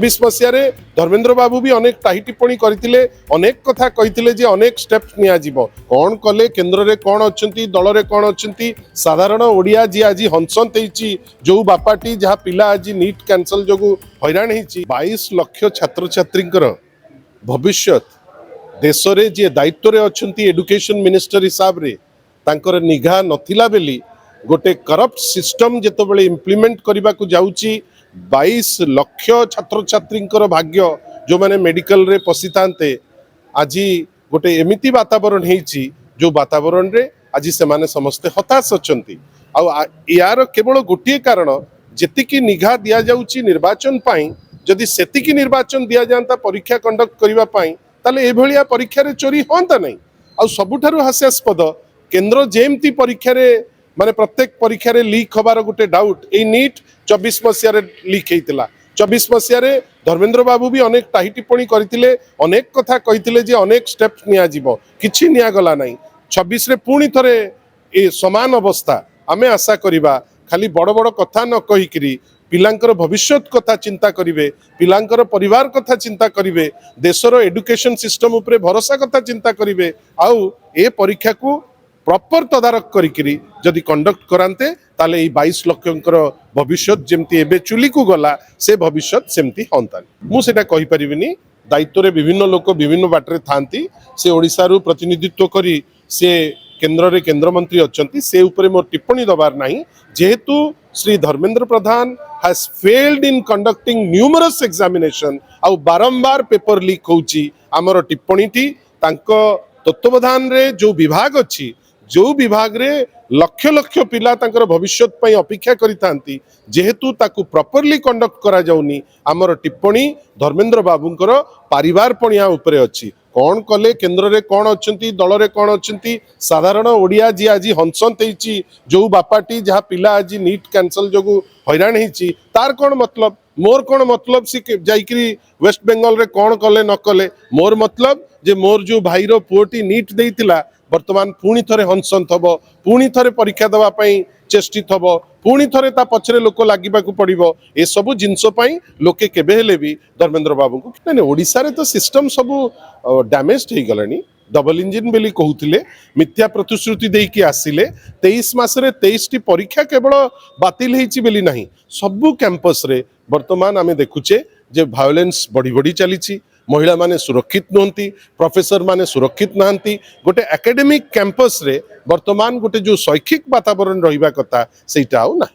बीस मसीह धर्मेन्द्र बाबू भी अनेक टाही टिप्पणी करते अनेक कथा कही अनेक स्टेप्स नियाजिबो कौन कले केन्द्र रे कौन अच्छी दल रे कौन अच्छी साधारण ओडिया जी आज हंसंत होती जो बापाटी जहाँ पिला आज नीट कैंसल जो हैरान होती 22 लाख छात्र छात्री भविष्य देश रे जी दायित्व रे अच्छी एडुकेशन मिनिस्टर हिसाब रे तांकर निघा नथिला बेली गोटे करप्ट सिस्टम जेतबेले इम्प्लीमेंट करने को जाउची 22 लाख छात्र छात्री भाग्य जो माने मेडिकल रे पशि थाते आज गोटे एमिति वातावरण होती जो वातावरण रे आज से माने समस्ते हताश अच्छी यार केवल गोटे कारण जेतिकी निघा दि जाउची निर्वाचन पाई जदि सेतिकी निर्वाचन दि जाता परीक्षा कंडक्ट करबा पाई ताले एभलिया परीक्षा रे चोरी होंता नहीं आ सबुठारु हास्यास्पद केंद्र जेमती परीक्षा रे माने प्रत्येक परीक्षा रे लीक हबार गोटे डाउट ए नीट 24 मसीह लीक होता 24 मसीह धर्मेन्द्र बाबू भी अनेक टाही टिप्पणी करते अनेक कथा कही अनेक स्टेप्स नियाजिबो किछि नियागला नहीं 26 रे पुणी थरे ए समान अवस्था आमे आशा करिबा खाली बड़ बड़ कथा न कहिकरी पिलांकर भविष्य कथा चिंता करिवे पिलांकर परिवार कथा चिंता करिवे देशर एडुकेशन सिस्टम उपरे भरोसा कथा चिंता करिवे आउ ए परीक्षा को प्रॉपर तदारक करी जदि कंडक्ट कराते ताले 22 लाख भविष्य जमती एबे चुली को गला से भविष्य सेमती होंता मुझे कही परिबिनी दायित्व रे विभिन्न लोक विभिन्न बाटरे थांती से ओडिसा रु प्रतिनिधित्व करी से केंद्र रे केंद्र मंत्री अच्छंती से ऊपर मोर टिप्पणी दबार नहीं जेहेतु Shri Dharmendra Pradhan has failed in conducting numerous examination आउ बारंबार पेपर लीक होची आमर टिप्पणी टी तांको तत्वावधान रे जो विभाग अच्छी जो विभाग रे लक्ष लक्ष पिला तांकर भविष्य पई अपेक्षा करितांती जेहेतु ताकू प्रॉपर्ली कंडक्ट करा जाउनी आमर टिप्पणी धर्मेन्द्र बाबूंकर परिवार पणिया उपरे अच्छी कौन कले केन्द्र रे कौन अच्छी दल रे कौन अच्छी साधारण ओडिया जी आज हंसंत होती जो बापाटी जहाँ पिला आज नीट कैंसल जो हैरान होती तार कौन मतलब मोर कौन मतलब सी जाइकरी वेस्ट बेंगल रे कौन कले न कले मोर मतलब जे मोर जो भाईर पुओटी नीट देइतिला वर्तमान पुणी थरे हंसंत हबो पुणी थरे परीक्षा दवा पई चेष्टित हबो पुणी थरे ता पछरे लोक लागिबाकू पड़िबो ए सबु जिंसो पई लोके केबे हेले भी धर्मेन्द्र बाबू को नहीं ओडिसा रे तो सिस्टम सबु डैमेज हो गलानी डबल इंजिन बेली कहूतिले मिथ्या प्रतिश्रुति देकी आसिले 23 मासरे 23 टी परीक्षा केवल बातिल हेची बेली नहीं सबु कैंपस रे वर्तमान आमे देखुचे जे वायोलेंस बढ़ी बढ़ी चली महिला माने सुरक्षित नुहंती प्रोफेसर माने सुरक्षित नहांती गोटे एकेडमिक कैंपस रे वर्तमान गोटे जो शैक्षिक वातावरण रहिबा कथा सेटा आउ ना।